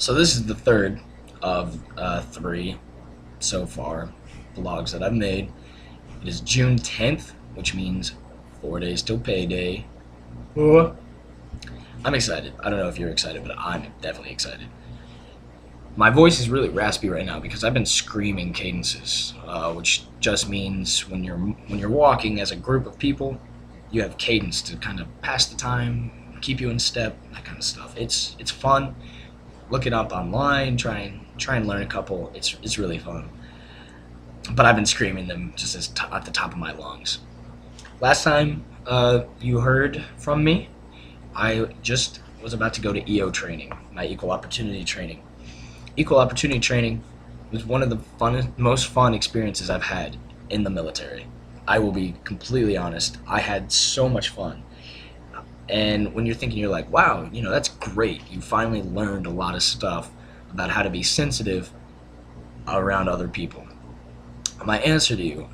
So this is the third of three so far vlogs that I've made. It is June 10th, which means 4 days till payday. I'm excited. I don't know if you're excited, but I'm definitely excited. My voice is really raspy right now because I've been screaming cadences, which just means when you're walking as a group of people, you have cadence to kind of pass the time, keep you in step, that kind of stuff. It's fun. Look it up online. Try and learn a couple. It's really fun. But I've been screaming them just at the top of my lungs. Last time you heard from me, I just was about to go to EO training, my equal opportunity training. Equal opportunity training was one of the most fun experiences I've had in the military. I will be completely honest. I had so much fun. And when you're thinking, you're like, wow, that's great. You finally learned a lot of stuff about how to be sensitive around other people. My answer to you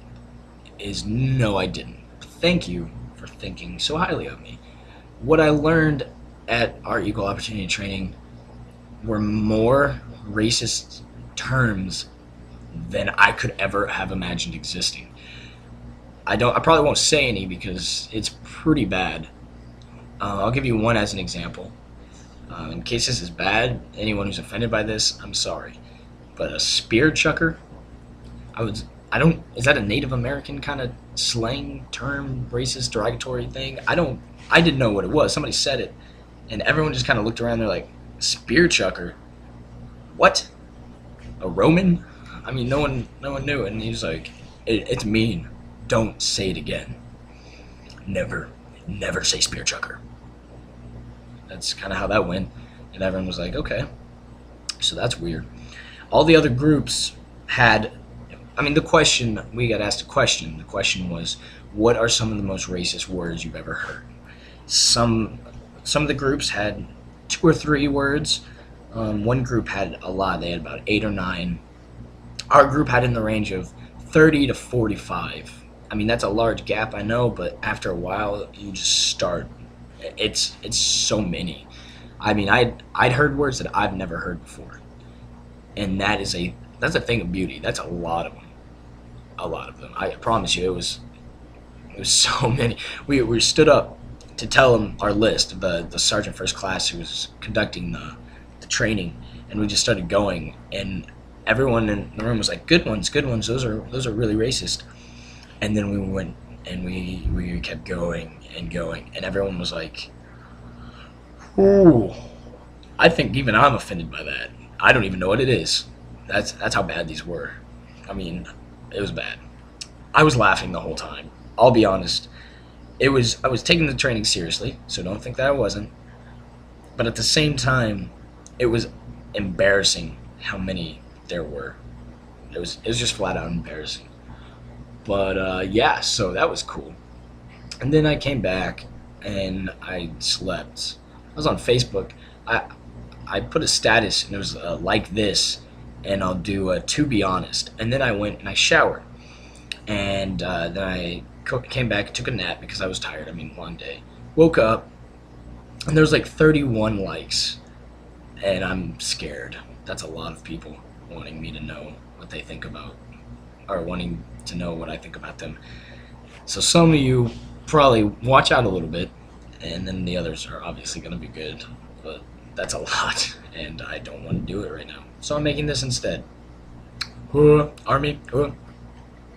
is no, I didn't. Thank you for thinking so highly of me. What I learned at our equal opportunity training were more racist terms than I could ever have imagined existing. I probably won't say any because it's pretty bad. I'll give you one as an example. In case this is bad, anyone who's offended by this, I'm sorry. But a spear chucker, is that a Native American kind of slang term, racist, derogatory thing? I didn't know what it was. Somebody said it, and everyone just kind of looked around. They're like, spear chucker? What? A Roman? I mean, no one knew it. And he was like, it's mean. Don't say it again. Never say spear chucker. That's kind of how that went. And everyone was like, okay. So that's weird. All the other groups had, we got asked a question. The question was, what are some of the most racist words you've ever heard? Some of the groups had 2 or 3 words. One group had a lot. They had about 8 or 9. Our group had in the range of 30 to 45. That's a large gap, I know, but after a while, you just start. It's so many. I'd heard words that I've never heard before, and that's a thing of beauty. That's a lot of them. A lot of them. I promise you, it was so many. We stood up to tell him our list. The sergeant first class who was conducting the training, and we just started going, and everyone in the room was like, good ones, those are really racist. And then we went and we kept going and going, and everyone was like, ooh, I think even I'm offended by that. I don't even know what it is. That's how bad these were. It was bad. I was laughing the whole time. I'll be honest. I was taking the training seriously, so don't think that I wasn't. But at the same time, it was embarrassing how many there were. It was just flat out embarrassing. But yeah, so that was cool. And then I came back and I slept. I was on Facebook. I put a status and it was like this, and I'll do to be honest. And then I went and I showered, and then I came back and took a nap because I was tired. Long day. Woke up and there was like 31 likes, and I'm scared. That's a lot of people wanting me to know what they think about, or wanting to know what I think about them. So some of you probably watch out a little bit, and then the others are obviously going to be good, but that's a lot, and I don't want to do it right now. So I'm making this instead. Army,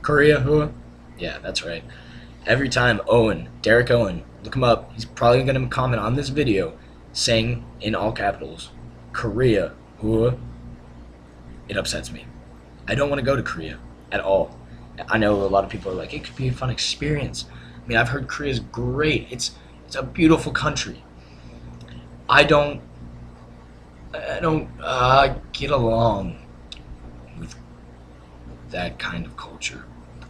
Korea, yeah, that's right. Every time Derek Owen, look him up, he's probably going to comment on this video saying in all capitals, Korea, it upsets me. I don't want to go to Korea at all. I know a lot of people are like, it could be a fun experience. I've heard Korea's great. It's a beautiful country. I don't get along with that kind of culture.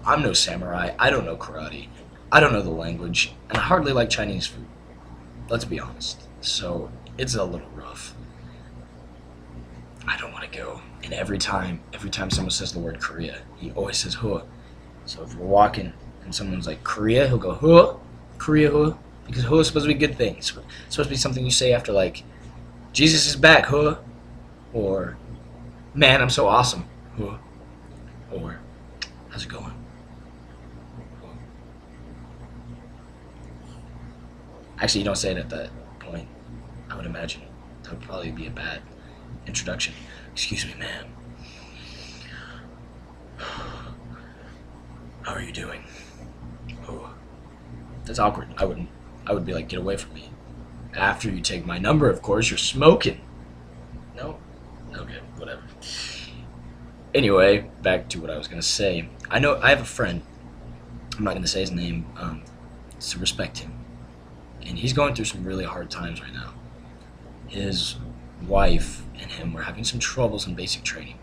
I'm no samurai. I don't know karate. I don't know the language, and I hardly like Chinese food. Let's be honest. So it's a little rough. I don't want to go. And every time someone says the word Korea, he always says huh. So if we're walking and someone's like Korea, he'll go huh, Korea huh, because huh is supposed to be a good thing. It's supposed to be something you say after, like, Jesus is back huh. or man, I'm so awesome, or how's it going? Actually, you don't say it at that point. I would imagine that would probably be a bad introduction. Excuse me, ma'am. How are you doing? Oh, that's awkward. I wouldn't. I would be like, get away from me. After you take my number, of course. You're smoking. No. Okay, whatever. Anyway, back to what I was gonna say. I know I have a friend. I'm not gonna say his name. To respect him, and he's going through some really hard times right now. His wife and him were having some troubles in basic training.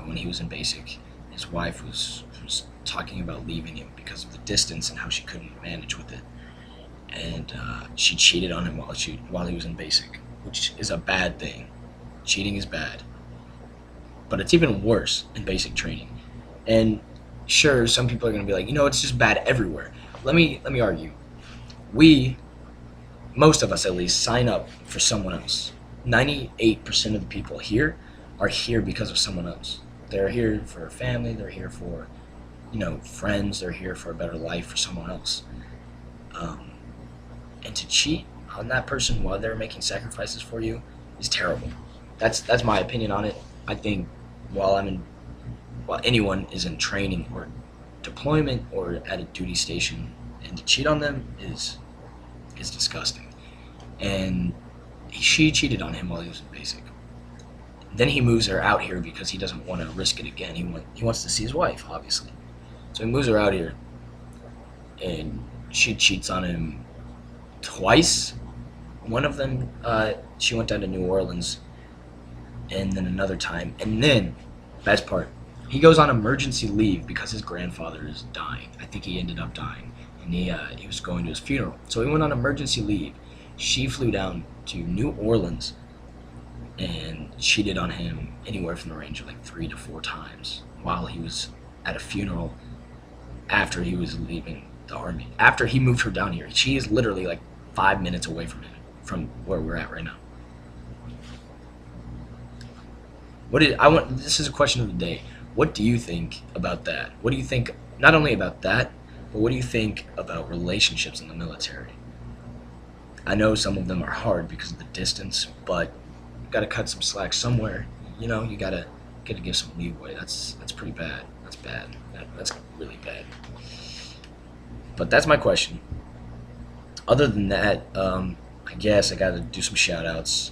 When he was in basic, his wife was talking about leaving him because of the distance and how she couldn't manage with it, and she cheated on him while he was in basic, which is a bad thing. Cheating is bad, but it's even worse in basic training. And sure, some people are going to be like, it's just bad everywhere. Let me argue. Most of us at least, sign up for someone else. 98% of the people here are here because of someone else. They're here for a family. They're here for, friends. They're here for a better life for someone else. And to cheat on that person while they're making sacrifices for you is terrible. That's my opinion on it. I think while anyone is in training or deployment or at a duty station, and to cheat on them is disgusting. And she cheated on him while he was in basic. Then he moves her out here because he doesn't want to risk it again. He wants to see his wife, obviously. So he moves her out here, and she cheats on him twice. One of them, she went down to New Orleans, and then another time. And then, best part, he goes on emergency leave because his grandfather is dying. I think he ended up dying, and he was going to his funeral. So he went on emergency leave. She flew down to New Orleans and cheated on him anywhere from the range of like 3 to 4 times while he was at a funeral after he was leaving the army. After he moved her down here, she is literally like 5 minutes away from him, from where we're at right now. This is a question of the day. What do you think about that? What do you think, not only about that, but what do you think about relationships in the military? I know some of them are hard because of the distance, but you gotta cut some slack somewhere. You gotta give some leeway. That's pretty bad. That's bad. That's really bad. But that's my question. Other than that, I guess I gotta do some shout outs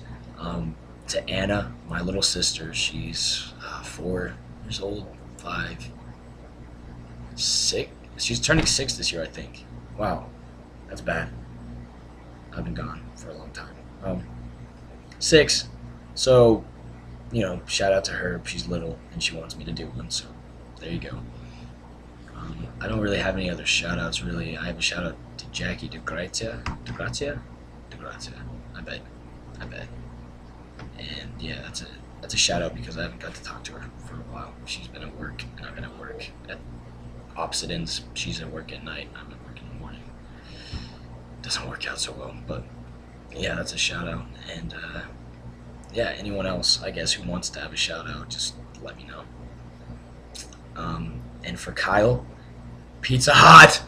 to Anna, my little sister. She's 4 years old, 5, 6. She's turning 6 this year, I think. Wow, that's bad. I've been gone for a long time. 6. So, shout out to her. She's little and she wants me to do one. So, there you go. I don't really have any other shout outs, really. I have a shout out to Jackie DeGrazia. I bet. And yeah, that's a shout out because I haven't got to talk to her for a while. She's been at work and I've been at work at opposite ends. She's at work at night. I'm at work in the morning. Doesn't work out so well, but yeah, that's a shout out. And yeah, anyone else, I guess, who wants to have a shout out, just let me know. And for Kyle, Pizza Hut!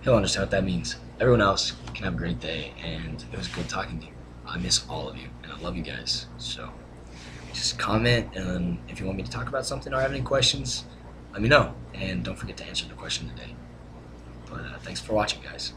He'll understand what that means. Everyone else can have a great day, and it was good talking to you. I miss all of you, and I love you guys. So just comment, and if you want me to talk about something or have any questions, let me know. And don't forget to answer the question today. But thanks for watching, guys.